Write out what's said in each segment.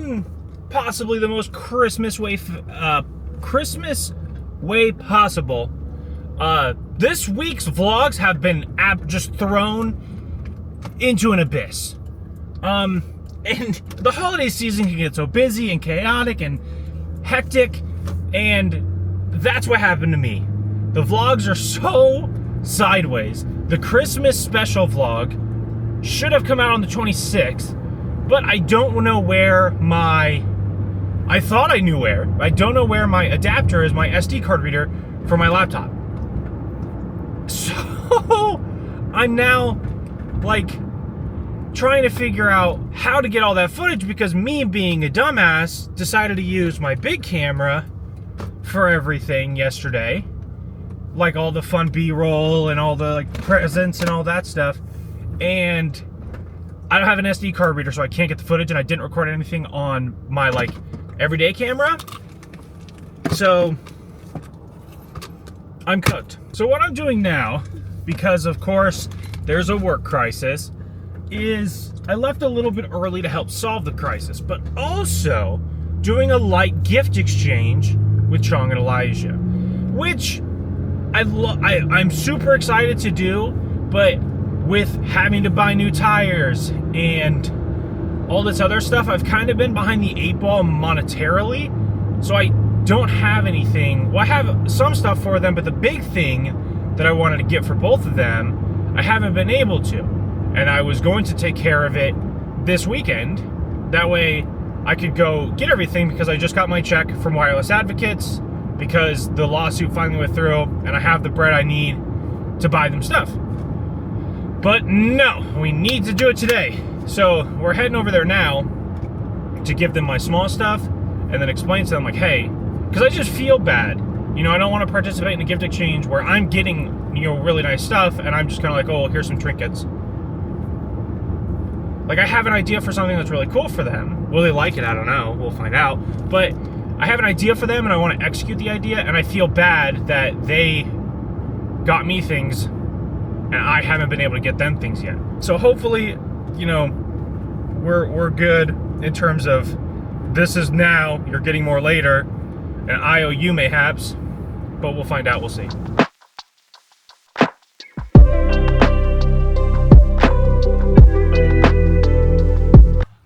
in possibly the most Christmas way possible. This week's vlogs have been just thrown into an abyss. And the holiday season can get so busy and chaotic and hectic, and that's what happened to me. The vlogs are so sideways. The Christmas special vlog should have come out on the 26th, but I don't know where I thought I knew where. I don't know where my adapter is, my SD card reader for my laptop. So I'm now like trying to figure out how to get all that footage, because me being a dumbass decided to use my big camera for everything yesterday, like all the fun B-roll and all the like presents and all that stuff, and I don't have an SD card reader, so I can't get the footage, and I didn't record anything on my like everyday camera, so I'm cooked. So what I'm doing now, because of course there's a work crisis, is I left a little bit early to help solve the crisis, but also doing a light gift exchange with Chong and Elijah, which I'm super excited to do, but with having to buy new tires and all this other stuff, I've kind of been behind the 8 ball monetarily, so I don't have anything. Well, I have some stuff for them, but the big thing that I wanted to get for both of them, I haven't been able to. And I was going to take care of it this weekend. That way I could go get everything, because I just got my check from Wireless Advocates, because the lawsuit finally went through and I have the bread I need to buy them stuff. But no, we need to do it today. So we're heading over there now to give them my small stuff and then explain to them like, hey, because I just feel bad. You know, I don't want to participate in a gift exchange where I'm getting, you know, really nice stuff and I'm just kind of like, oh, here's some trinkets. Like, I have an idea for something that's really cool for them. Will they like it? I don't know. We'll find out. But I have an idea for them and I want to execute the idea, and I feel bad that they got me things and I haven't been able to get them things yet. So hopefully, you know, we're good in terms of this is now, you're getting more later, and I owe you mayhaps, but we'll find out. We'll see.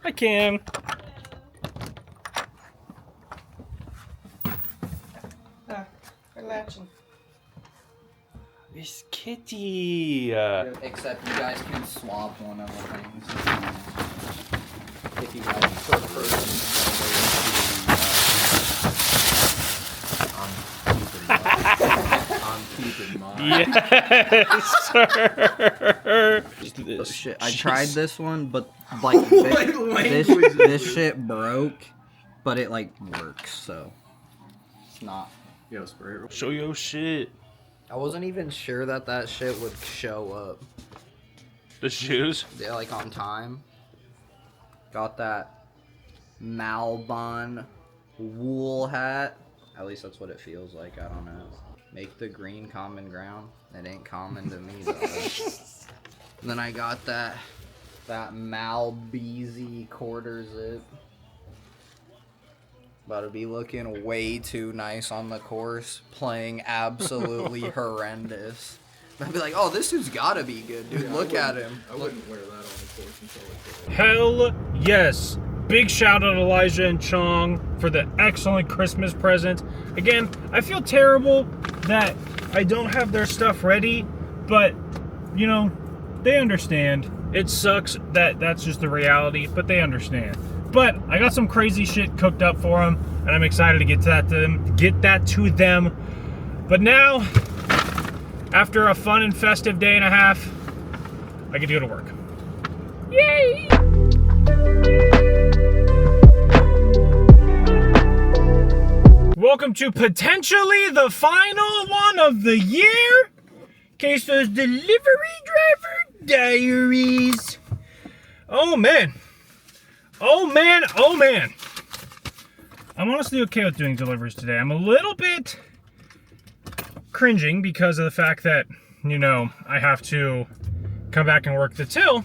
I can. We're latching. Miss Kitty. Except you guys can swap one of the things. If you guys prefer I'm keeping mine. Yes, sir. Oh, shit. I tried this one, but like this shit broke, but it like works, so it's not. Yo, spray it. Show your shit. I wasn't even sure that shit would show up. The shoes? Yeah, like on time. Got that Malbon wool hat. At least that's what it feels like. I don't know. Make the green common ground. It ain't common to me though. And then I got that Malbeezy quarter zip. About to be looking way too nice on the course, playing absolutely horrendous. I'd be like, oh, this dude's gotta be good, dude. Yeah, look at him. I wouldn't wear that on the course until like Hell yes. Big shout out to Elijah and Chong for the excellent Christmas present. Again, I feel terrible that I don't have their stuff ready, but, you know, they understand. It sucks that that's just the reality, but they understand. But I got some crazy shit cooked up for them, and I'm excited to get that to them. But now, after a fun and festive day and a half, I get to go to work. Yay! Welcome to potentially the final one of the year. Queso's Delivery Driver Diaries. Oh man. Oh man, oh man. I'm honestly okay with doing deliveries today. I'm a little bit cringing because of the fact that, you know, I have to come back and work the till.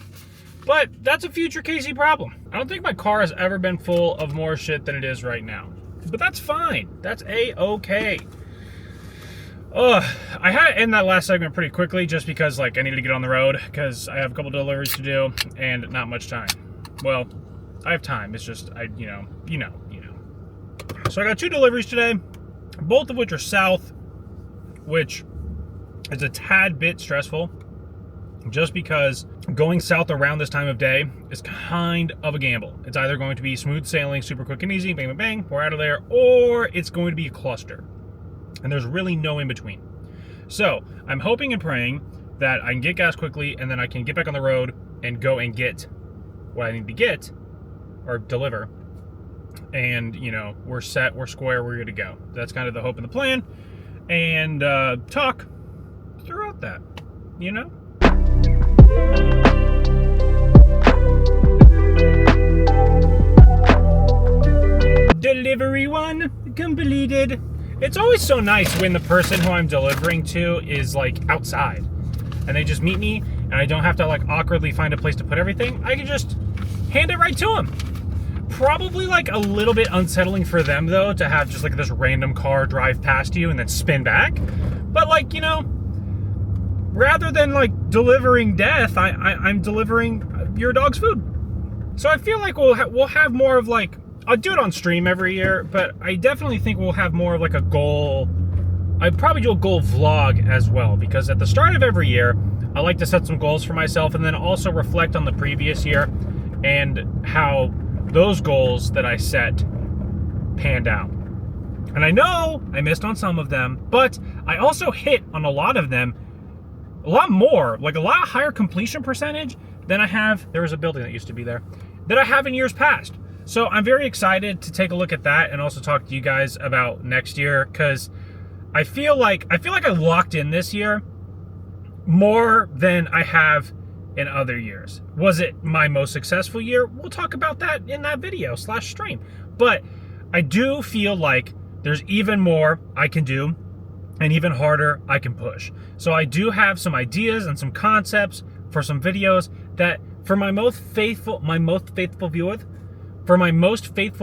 But that's a future Casey problem. I don't think my car has ever been full of more shit than it is right now. But that's fine. That's A-okay. I had to end that last segment pretty quickly just because, like, I needed to get on the road because I have a couple deliveries to do and not much time. Well, I have time. It's just, you know. So I got 2 deliveries today, both of which are south, which is a tad bit stressful just because going south around this time of day is kind of a gamble. It's either going to be smooth sailing, super quick and easy, bang, bang, bang, we're out of there, or it's going to be a cluster. And there's really no in between. So I'm hoping and praying that I can get gas quickly and then I can get back on the road and go and get what I need to get or deliver. And, you know, we're set, we're square, we're good to go. That's kind of the hope and the plan. And talk throughout that, you know? Delivery 1 completed. It's always so nice when the person who I'm delivering to is like outside and they just meet me and I don't have to like awkwardly find a place to put everything. I can just hand it right to them. Probably like a little bit unsettling for them though to have just like this random car drive past you and then spin back. But like, you know, rather than like delivering death, I'm delivering your dog's food. So I feel like we'll have more of like, I'll do it on stream every year, but I definitely think we'll have more of like a goal. I'd probably do a goal vlog as well, because at the start of every year, I like to set some goals for myself and then also reflect on the previous year and how those goals that I set panned out. And I know I missed on some of them, but I also hit on a lot of them, a lot more, like a lot higher completion percentage than I have. There was a building that used to be there that I have in years past. So I'm very excited to take a look at that and also talk to you guys about next year, because I feel like I locked in this year more than I have in other years. Was it my most successful year? We'll talk about that in that video / stream. But I do feel like there's even more I can do and even harder I can push. So I do have some ideas and some concepts for some videos that for my most faithful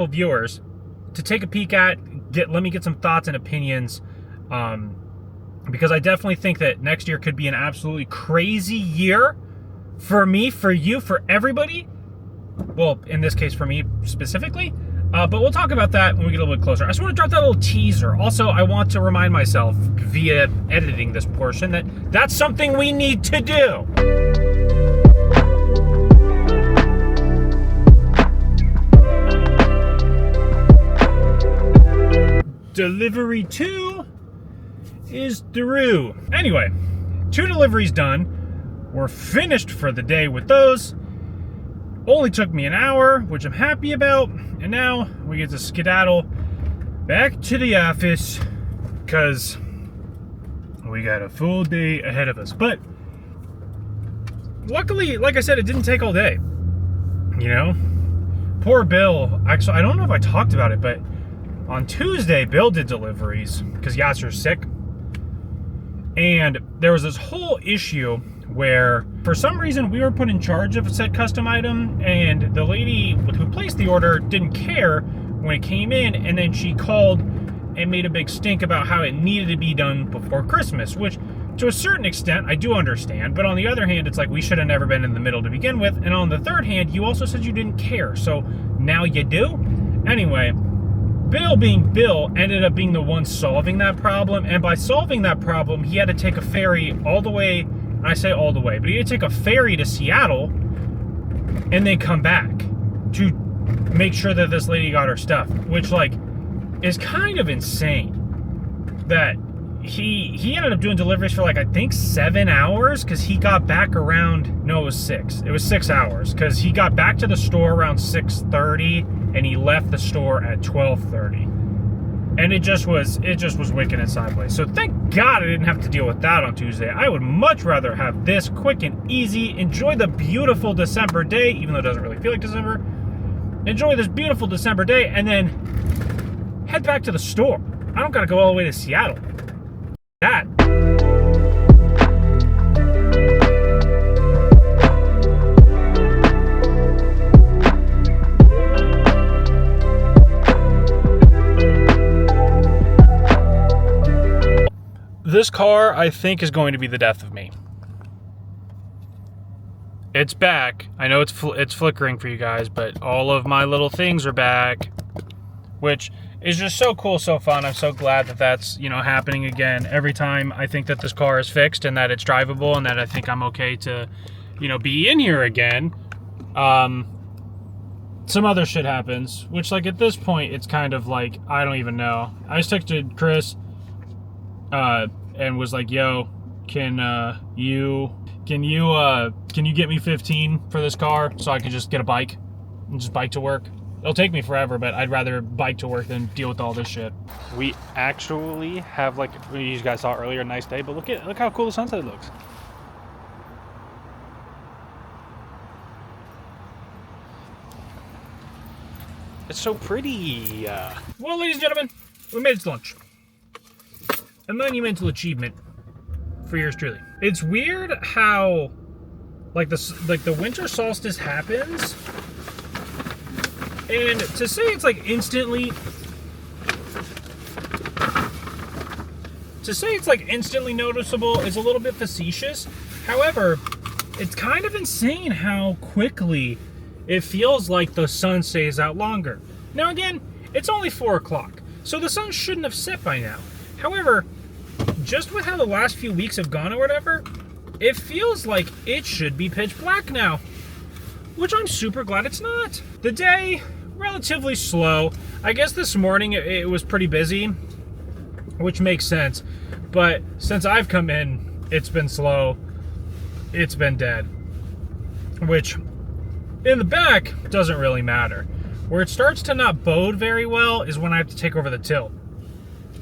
viewers to take a peek at, let me get some thoughts and opinions, because I definitely think that next year could be an absolutely crazy year for me, for you, for everybody. Well, in this case, for me specifically. But we'll talk about that when we get a little bit closer. I just want to drop that little teaser. Also, I want to remind myself via editing this portion that that's something we need to do. Delivery 2 is through. Anyway, 2 deliveries done. We're finished for the day with those. Only took me an hour, which I'm happy about. And now we get to skedaddle back to the office because we got a full day ahead of us. But luckily, like I said, it didn't take all day. You know? Poor Bill. Actually, I don't know if I talked about it, but on Tuesday, Bill did deliveries because Yasser's sick. And there was this whole issue where, for some reason, we were put in charge of a said custom item, and the lady who placed the order didn't care when it came in, and then she called and made a big stink about how it needed to be done before Christmas, which, to a certain extent, I do understand. But on the other hand, it's like we should have never been in the middle to begin with. And on the third hand, you also said you didn't care, so now you do? Anyway, Bill, being Bill, ended up being the one solving that problem, and by solving that problem, he had to take a ferry all the way, and I say all the way, but he had to take a ferry to Seattle and then come back to make sure that this lady got her stuff, which, like, is kind of insane. That he ended up doing deliveries for, like, I think 7 hours, because he got back around, no, it was 6. It was 6 hours, because he got back to the store around 6:30, and he left the store at 12:30. And it just was wicked and sideways. So thank God I didn't have to deal with that on Tuesday. I would much rather have this quick and easy, enjoy the beautiful December day, even though it doesn't really feel like December. Enjoy this beautiful December day, and then head back to the store. I don't gotta go all the way to Seattle. That. This car, I think, is going to be the death of me. It's back. I know it's flickering for you guys, but all of my little things are back, which is just so cool, so fun. I'm so glad that that's, you know, happening again. Every time I think that this car is fixed and that it's drivable and that I think I'm okay to, you know, be in here again, some other shit happens, which, like, at this point, it's kind of like, I don't even know. I just texted Chris, and was like, yo, can you get me 15 for this car so I can just get a bike and just bike to work? It'll take me forever, but I'd rather bike to work than deal with all this shit. We actually have, like, you guys saw earlier, a nice day, but look how cool the sunset looks. It's so pretty. Well, ladies and gentlemen, we made it to lunch. A monumental achievement for yours truly. It's weird how, like the winter solstice happens, and to say it's like instantly noticeable is a little bit facetious. However, it's kind of insane how quickly it feels like the sun stays out longer. Now again, it's only 4 o'clock, so the sun shouldn't have set by now. However, just with how the last few weeks have gone or whatever, it feels like it should be pitch black now, which I'm super glad it's not. The day, relatively slow. I guess this morning it was pretty busy, which makes sense, but since I've come in, it's been slow. It's been dead, which in the back doesn't really matter. Where it starts to not bode very well is when I have to take over the till.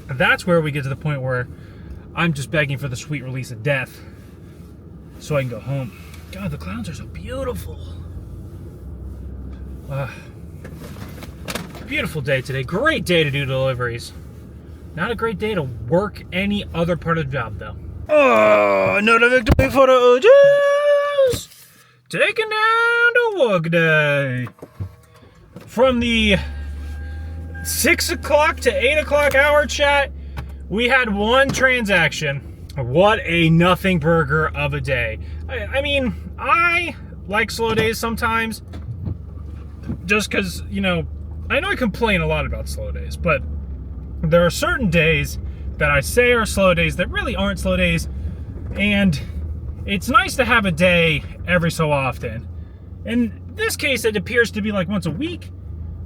That's where we get to the point where I'm just begging for the sweet release of death so I can go home. God, the clouds are so beautiful. Beautiful day today. Great day to do deliveries. Not a great day to work any other part of the job, though. Oh, another victory for the OGs! Taking down the work day. From the 6 o'clock to 8 o'clock hour chat, we had one transaction. What a nothing burger of a day. I mean, I like slow days sometimes, just because, you know I complain a lot about slow days, but there are certain days that I say are slow days that really aren't slow days, and it's nice to have a day every so often. In this case, it appears to be like once a week,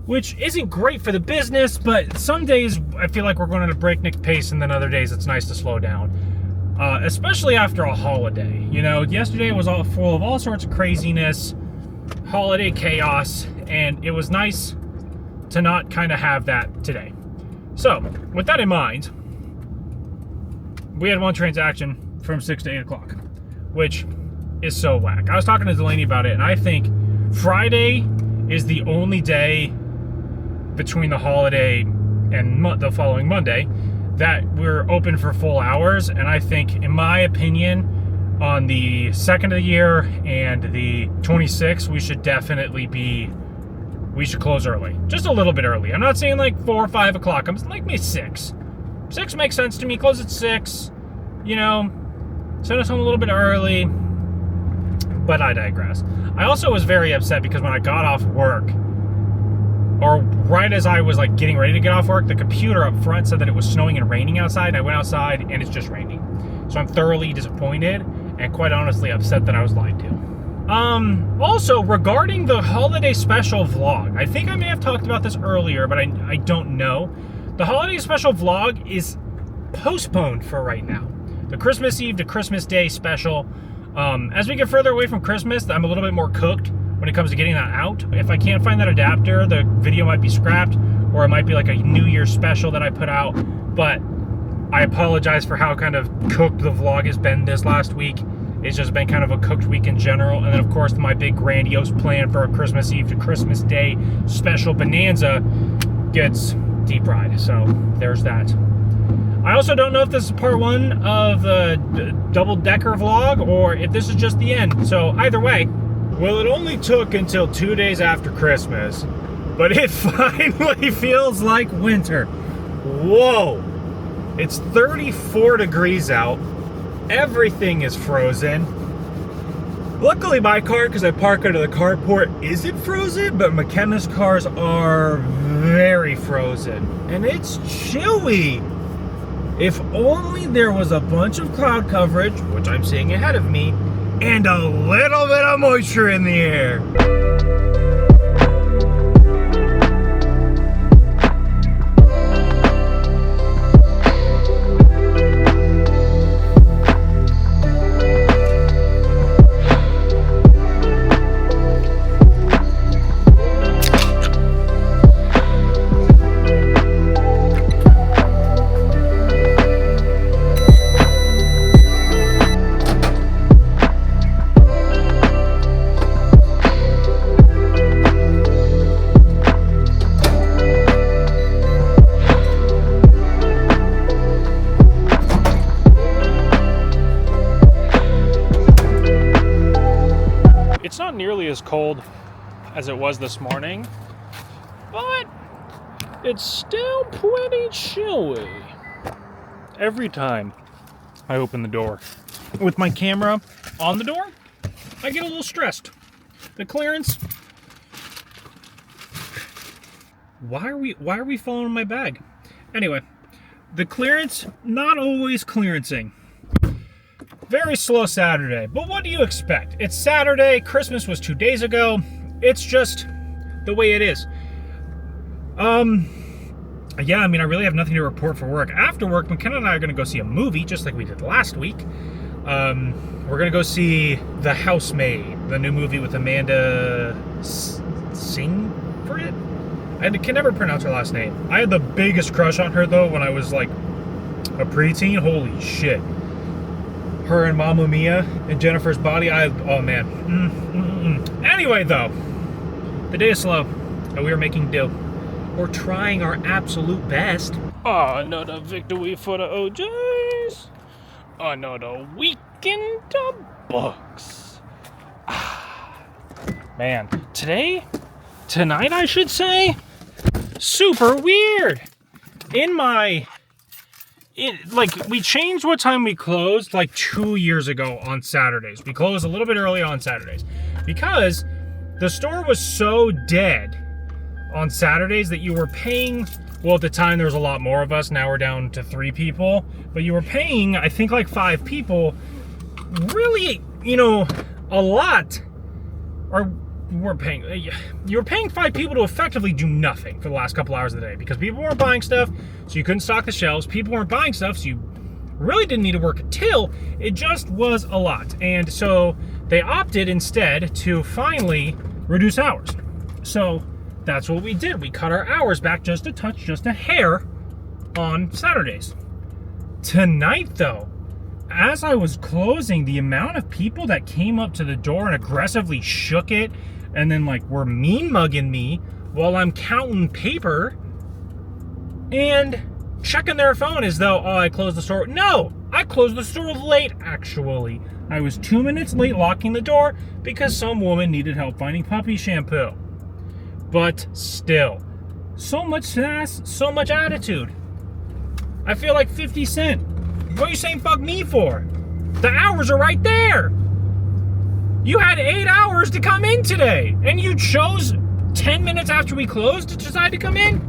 which isn't great for the business, but some days I feel like we're going at a breakneck pace, and then other days it's nice to slow down. Especially after a holiday. You know, yesterday was all full of all sorts of craziness, holiday chaos, and it was nice to not kind of have that today. So, with that in mind, we had one transaction from 6 to 8 o'clock, which is so whack. I was talking to Delaney about it, and I think Friday is the only day between the holiday and the following Monday that we're open for full hours. And I think, in my opinion, on the 2nd of the year and the 26th, we should close early. Just a little bit early. I'm not saying like 4 or 5 o'clock. I'm like maybe 6. 6 makes sense to me. Close at 6. You know, send us home a little bit early. But I digress. I also was very upset because when I got off work, or right as I was like getting ready to get off work, the computer up front said that it was snowing and raining outside, and I went outside and it's just raining. So I'm thoroughly disappointed and quite honestly upset that I was lied to. Also, regarding the holiday special vlog, I think I may have talked about this earlier, but I don't know. The holiday special vlog is postponed for right now. The Christmas Eve to Christmas Day special. As we get further away from Christmas, I'm a little bit more cooked when it comes to getting that out. If I can't find that adapter, the video might be scrapped, or it might be like a New Year's special that I put out. But I apologize for how kind of cooked the vlog has been this last week. It's just been kind of a cooked week in general. And then, of course, my big grandiose plan for a Christmas Eve to Christmas Day special bonanza gets deep fried. So there's that. I also don't know if this is part 1 of the double-decker vlog or if this is just the end. So either way, well, it only took until 2 days after Christmas, but it finally feels like winter. Whoa. It's 34 degrees out. Everything is frozen. Luckily, my car, because I park under the carport, isn't frozen, but McKenna's cars are very frozen. And it's chilly. If only there was a bunch of cloud coverage, which I'm seeing ahead of me, and a little bit of moisture in the air. It's not nearly as cold as it was this morning, but it's still pretty chilly. Every time I open the door with my camera on the door, I get a little stressed. The clearance. Why are we following my bag? Anyway, the clearance not always clearancing. Very slow Saturday, but what do you expect? It's Saturday, Christmas was 2 days ago. It's just the way it is. Yeah, I mean, I really have nothing to report for work. After work, McKenna and I are gonna go see a movie, just like we did last week. We're gonna go see The Housemaid, the new movie with Amanda Seyfried? I can never pronounce her last name. I had the biggest crush on her, though, when I was, like, a preteen. Holy shit. Her and Mamma Mia and Jennifer's Body. Oh man. Anyway, though, the day is slow, and we are making do. We're trying our absolute best. Another victory for the OJs. Another week in the books. Man, tonight I should say, super weird. We changed what time we closed like 2 years ago on Saturdays. We closed a little bit early on Saturdays because the store was so dead on Saturdays that you were paying, well, at the time there was a lot more of us. Now we're down to 3 people, but you were paying, I think, like 5 people, really, a lot. Or you were paying 5 people to effectively do nothing for the last couple hours of the day because people weren't buying stuff, so you couldn't stock the shelves. People weren't buying stuff, so you really didn't need to work until it just was a lot. And so they opted instead to finally reduce hours. So that's what we did. We cut our hours back just a touch, just a hair on Saturdays. Tonight, though, as I was closing, the amount of people that came up to the door and aggressively shook it and then were mean mugging me while I'm counting paper and checking their phone as though, oh, I closed the store. No, I closed the store late, actually. I was 2 minutes late locking the door because some woman needed help finding puppy shampoo. But still, so much sass, so much attitude. I feel like 50 Cent. What are you saying fuck me for? The hours are right there. You had 8 hours to come in today, and you chose 10 minutes after we closed to decide to come in?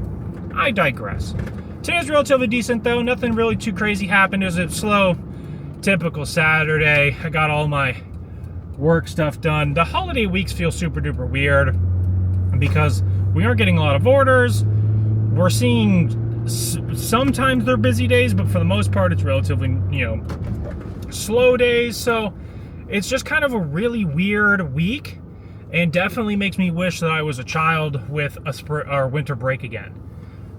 I digress. Today's relatively decent, though. Nothing really too crazy happened. It was a slow, typical Saturday. I got all my work stuff done. The holiday weeks feel super duper weird because we aren't getting a lot of orders. We're seeing sometimes they're busy days, but for the most part, it's relatively, slow days. So it's just kind of a really weird week, and definitely makes me wish that I was a child with a winter break again,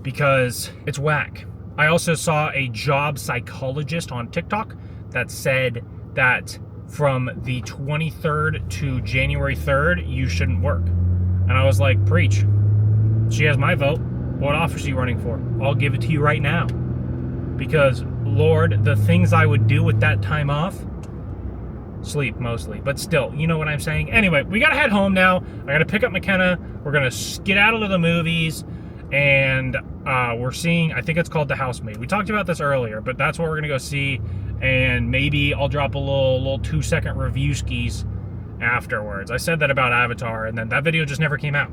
because it's whack. I also saw a job psychologist on TikTok that said that from the 23rd to January 3rd, you shouldn't work. And I was like, preach. She has my vote. What office are you running for? I'll give it to you right now. Because, Lord, the things I would do with that time off, sleep mostly. But still, you know what I'm saying? Anyway, we gotta head home now. I gotta pick up McKenna. We're gonna skedaddle to the movies. and we're seeing, I think it's called The Housemaid. We talked about this earlier, but that's what we're gonna go see, and maybe I'll drop a little 2-second review skis afterwards. I said that about Avatar, and then that video just never came out.